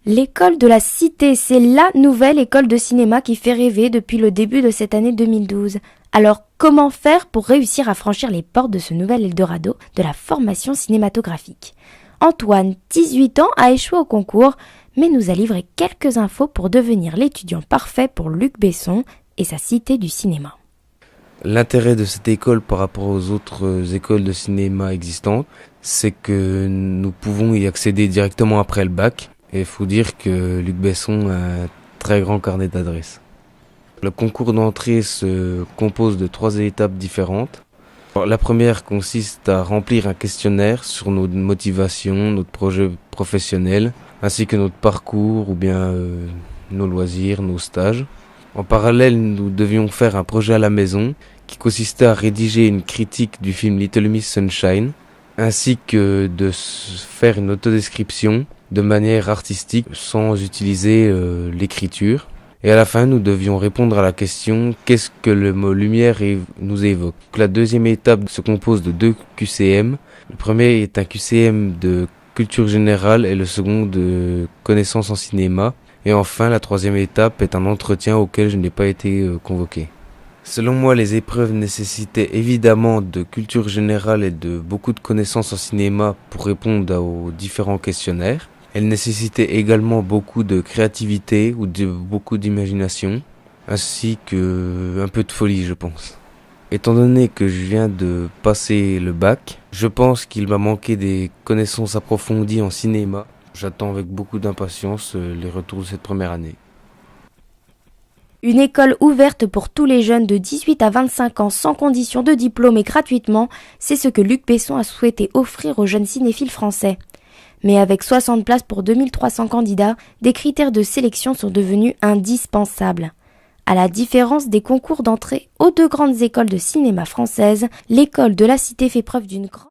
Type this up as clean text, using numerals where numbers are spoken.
L'école de la Cité, c'est la nouvelle école de cinéma qui fait rêver depuis le début de cette année 2012. Alors, comment faire pour réussir à franchir les portes de ce nouvel Eldorado de la formation cinématographique ? Antoine, 18 ans, a échoué au concours, mais nous a livré quelques infos pour devenir l'étudiant parfait pour Luc Besson et sa Cité du cinéma. L'intérêt de cette école par rapport aux autres écoles de cinéma existantes, c'est que nous pouvons y accéder directement après le bac. Et il faut dire que Luc Besson a un très grand carnet d'adresses. Le concours d'entrée se compose de 3 étapes différentes. Alors, la première consiste à remplir un questionnaire sur nos motivations, notre projet professionnel, ainsi que notre parcours ou bien nos loisirs, nos stages. En parallèle, nous devions faire un projet à la maison qui consistait à rédiger une critique du film Little Miss Sunshine, ainsi que de faire une autodescription de manière artistique sans utiliser l'écriture. Et à la fin, nous devions répondre à la question « Qu'est-ce que le mot lumière nous évoque ?» La deuxième étape se compose de 2 QCM. Le premier est un QCM de culture générale et le second de connaissances en cinéma. Et enfin, la troisième étape est un entretien auquel je n'ai pas été convoqué. Selon moi, les épreuves nécessitaient évidemment de culture générale et de beaucoup de connaissances en cinéma pour répondre aux différents questionnaires. Elles nécessitaient également beaucoup de créativité ou beaucoup d'imagination, ainsi que un peu de folie, je pense. Étant donné que je viens de passer le bac, je pense qu'il m'a manqué des connaissances approfondies en cinéma. J'attends avec beaucoup d'impatience les retours de cette première année. Une école ouverte pour tous les jeunes de 18 à 25 ans sans condition de diplôme et gratuitement, c'est ce que Luc Besson a souhaité offrir aux jeunes cinéphiles français. Mais avec 60 places pour 2300 candidats, des critères de sélection sont devenus indispensables. À la différence des concours d'entrée aux 2 grandes écoles de cinéma françaises, l'école de la Cité fait preuve d'une grande